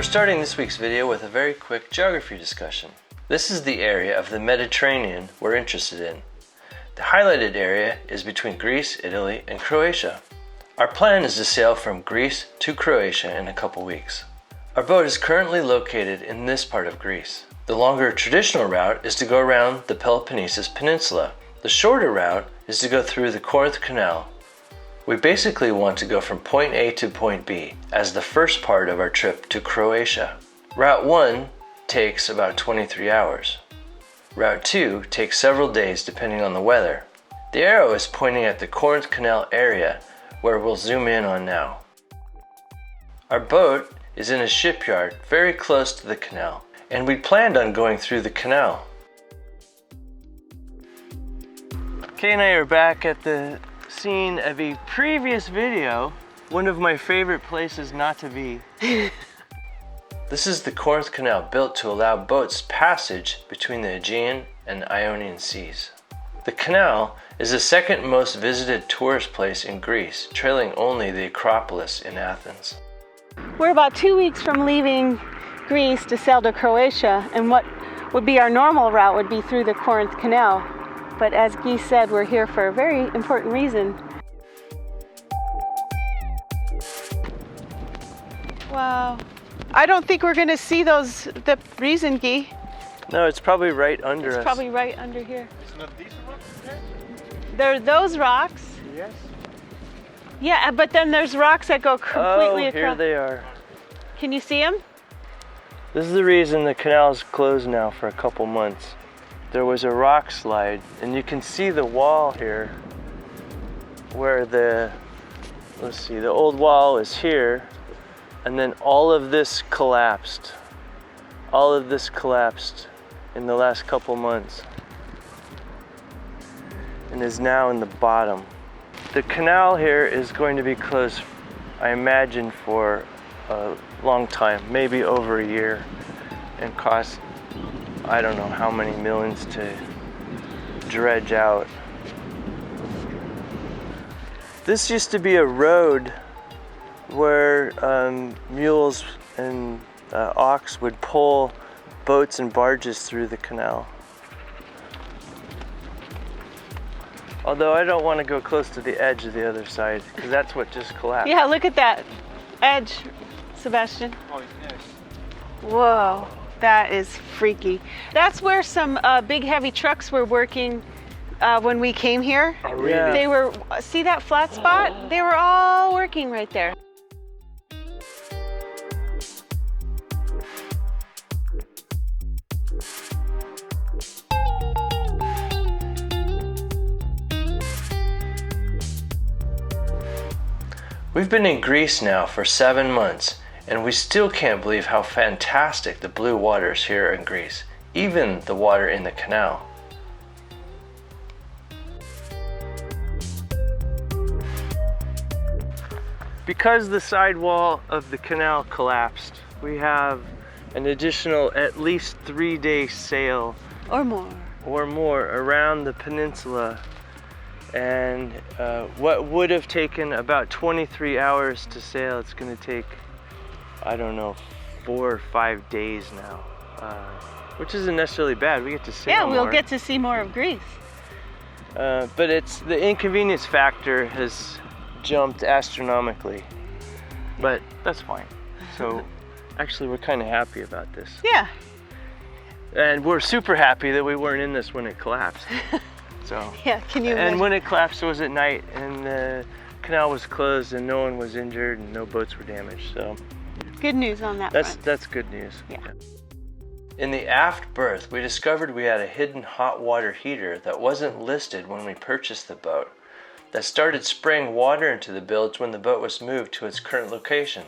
starting this week's video with a very quick geography discussion. This is the area of the Mediterranean we're interested in. The highlighted area is between Greece, Italy, and Croatia. Our plan is to sail from Greece to Croatia in a couple weeks. Our boat is currently located in this part of Greece. The longer traditional route is to go around the Peloponnesus Peninsula. The shorter route is to go through the Corinth Canal. We basically want to go from point A to point B as the first part of our trip to Croatia. Route 1 takes about 23 hours. Route 2 takes several days depending on the weather. The arrow is pointing at the Corinth Canal area where we'll zoom in on now. Our boat is in a shipyard very close to the canal, and we planned on going through the canal. Kay and I are back at the scene of a previous video, one of my favorite places not to be. This is the Corinth Canal, built to allow boats passage between the Aegean and Ionian seas. The canal is the second most visited tourist place in Greece, trailing only the Acropolis in Athens. We're about 2 weeks from leaving Greece to sail to Croatia, and what would be our normal route would be through the Corinth Canal. But as Guy said, we're here for a very important reason. Wow. I don't think we're going to see the reason, Guy. No, it's probably right under us. It's probably right under here. It's not these rocks there? There are those rocks. Yes. Yeah, but then there's rocks that go completely Oh, across. here they are. Can you see them? This is the reason the canal is closed now for a couple months. There was a rock slide, and you can see the wall here where the old wall is here, and then all of this collapsed. All of this collapsed in the last couple months and is now in the bottom. The canal here is going to be closed, I imagine, for a long time, maybe over a year, and cost I don't know how many millions to dredge out. This used to be a road where mules and ox would pull boats and barges through the canal. Although I don't want to go close to the edge of the other side, because that's what just collapsed. Yeah, look at that edge, Sebastian. Oh, yes. Whoa. That is freaky. That's where some big heavy trucks were working when we came here. Oh, really? Yeah. They were, see that flat spot? They were all working right there. We've been in Greece now for 7 months, and we still can't believe how fantastic the blue water is here in Greece, even the water in the canal. Because the sidewall of the canal collapsed, we have an additional at least 3-day sail Or more. around the peninsula. And what would have taken about 23 hours to sail, it's going to take, I don't know, 4 or 5 days now, which isn't necessarily bad. We get to sail more. Yeah, we'll get to see more of Greece. But it's the inconvenience factor has jumped astronomically, but that's fine. So actually, we're kind of happy about this. Yeah. And we're super happy that we weren't in this when it collapsed. So. Yeah, can you And imagine? when it collapsed, it was at night, and the canal was closed, and no one was injured, and no boats were damaged. So Good news on that front. that's good news. Yeah. In the aft berth, we discovered we had a hidden hot water heater that wasn't listed when we purchased the boat, that started spraying water into the bilge when the boat was moved to its current location.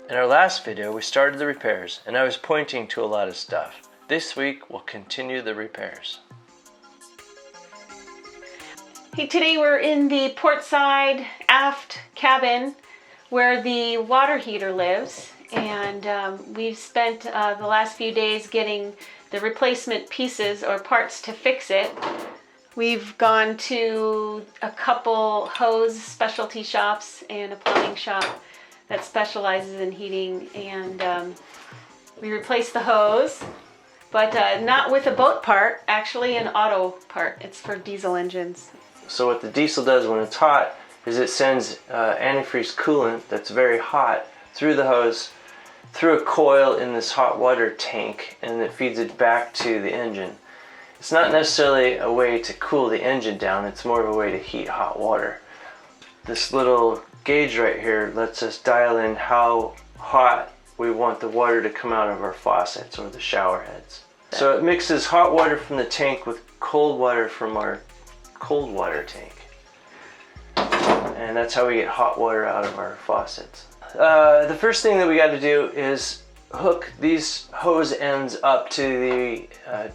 In our last video, we started the repairs, and I was pointing to a lot of stuff. This week, we'll continue the repairs. Hey, today we're in the portside aft cabin where the water heater lives, and we've spent the last few days getting the replacement pieces or parts to fix it. We've gone to a couple hose specialty shops and a plumbing shop that specializes in heating, and we replaced the hose, but not with a boat part, actually an auto part. It's for diesel engines. So what the diesel does when it's hot is it sends antifreeze coolant that's very hot through the hose, through a coil in this hot water tank, and it feeds it back to the engine. It's not necessarily a way to cool the engine down, it's more of a way to heat hot water. This little gauge right here lets us dial in how hot we want the water to come out of our faucets or the shower heads. So it mixes hot water from the tank with cold water from our cold water tank. And that's how we get hot water out of our faucets. The first thing that we got to do is hook these hose ends up to the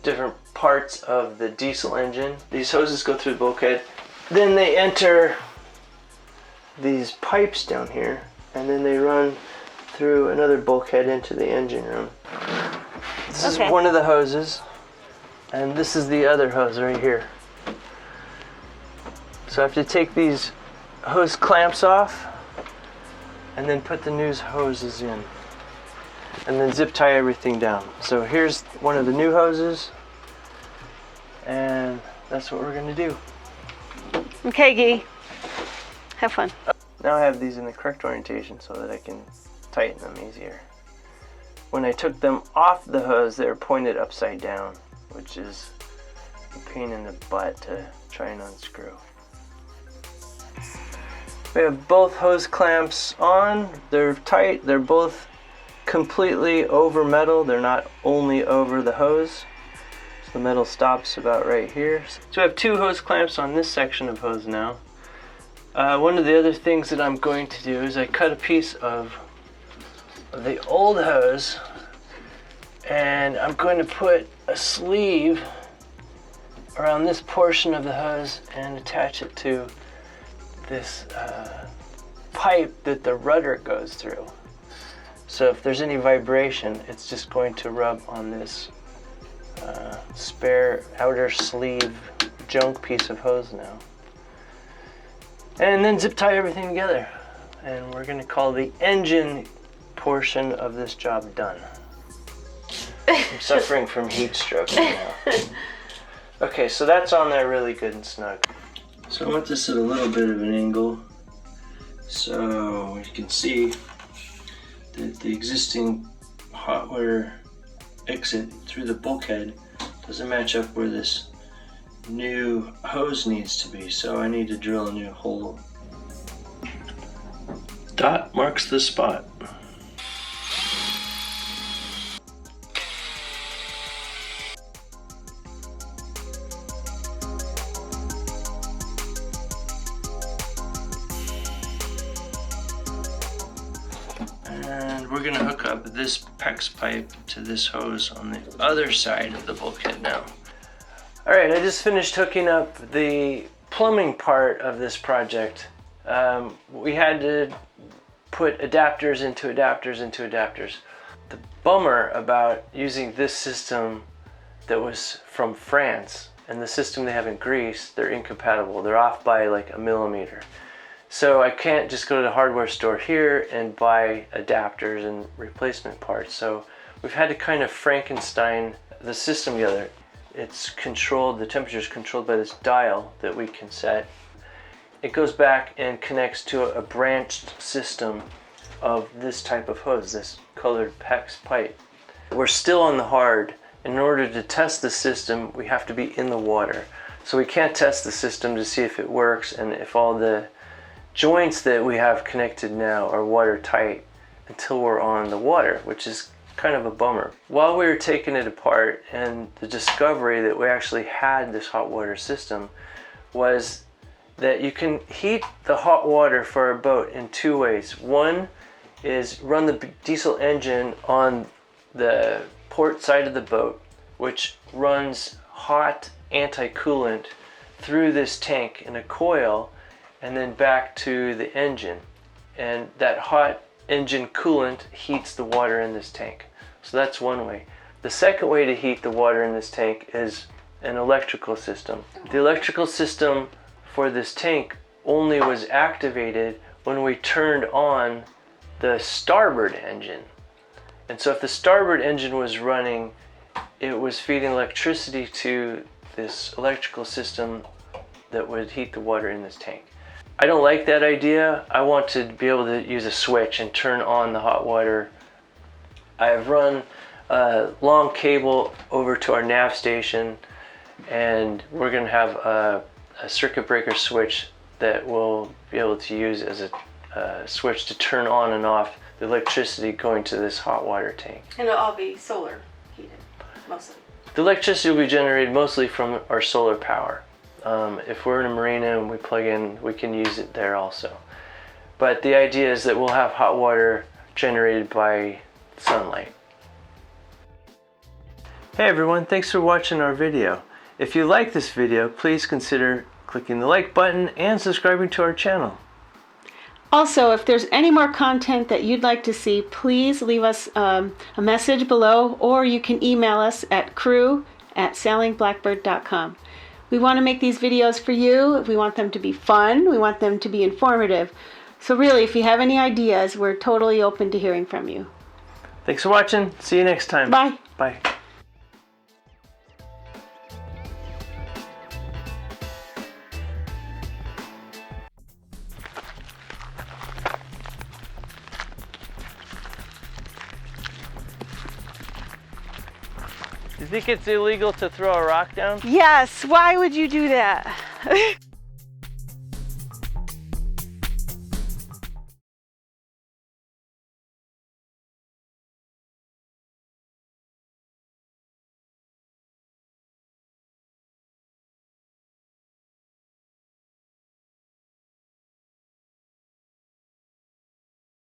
different parts of the diesel engine. These hoses go through the bulkhead, then they enter these pipes down here, and then they run through another bulkhead into the engine room. This is one of the hoses, and this is the other hose right here. So I have to take these hose clamps off and then put the new hoses in, and then zip tie everything down. So here's one of the new hoses, and that's what we're gonna do. Okay, Guy. Have fun. Now I have these in the correct orientation so that I can tighten them easier. When I took them off the hose, they were pointed upside down, which is a pain in the butt to try and unscrew. We have both hose clamps on. They're tight. They're both completely over metal. They're not only over the hose. So the metal stops about right here. So I have two hose clamps on this section of hose now. One of the other things that I'm going to do is I cut a piece of the old hose, and I'm going to put a sleeve around this portion of the hose and attach it to this pipe that the rudder goes through. So if there's any vibration, it's just going to rub on this spare outer sleeve junk piece of hose now. And then zip tie everything together. And we're going to call the engine portion of this job done. I'm suffering from heat stroke right now. Okay, so that's on there really good and snug. So I want this at a little bit of an angle so you can see that the existing hot water exit through the bulkhead doesn't match up where this new hose needs to be, so I need to drill a new hole. Dot marks the spot. And we're going to hook up this PEX pipe to this hose on the other side of the bulkhead now. Alright, I just finished hooking up the plumbing part of this project. We had to put adapters into adapters into adapters. The bummer about using this system that was from France and the system they have in Greece, they're incompatible. They're off by like a millimeter. So I can't just go to the hardware store here and buy adapters and replacement parts. So we've had to kind of Frankenstein the system together. It's controlled, the temperature is controlled by this dial that we can set. It goes back and connects to a branched system of this type of hose, this colored PEX pipe. We're still on the hard. In order to test the system, we have to be in the water. So we can't test the system to see if it works and if all the joints that we have connected now are watertight until we're on the water, which is kind of a bummer. While we were taking it apart, and the discovery that we actually had this hot water system was that you can heat the hot water for a boat in two ways. One is run the diesel engine on the port side of the boat, which runs hot anti-coolant through this tank in a coil and then back to the engine. And that hot engine coolant heats the water in this tank. So that's one way. The second way to heat the water in this tank is an electrical system. The electrical system for this tank only was activated when we turned on the starboard engine. And so if the starboard engine was running, it was feeding electricity to this electrical system that would heat the water in this tank. I don't like that idea. I want to be able to use a switch and turn on the hot water. I've run a long cable over to our nav station, and we're going to have a circuit breaker switch that we'll be able to use as a switch to turn on and off the electricity going to this hot water tank. And it'll all be solar heated, mostly. The electricity will be generated mostly from our solar power. If we're in a marina and we plug in, we can use it there also. But the idea is that we'll have hot water generated by sunlight. Hey everyone, thanks for watching our video. If you like this video, please consider clicking the like button and subscribing to our channel. Also, if there's any more content that you'd like to see, please leave us a message below, or you can email us at crew@sailingblackbird.com. We want to make these videos for you. We want them to be fun. We want them to be informative. So really, if you have any ideas, we're totally open to hearing from you. Thanks for watching. See you next time. Bye. Bye. Do you think it's illegal to throw a rock down? Yes, why would you do that?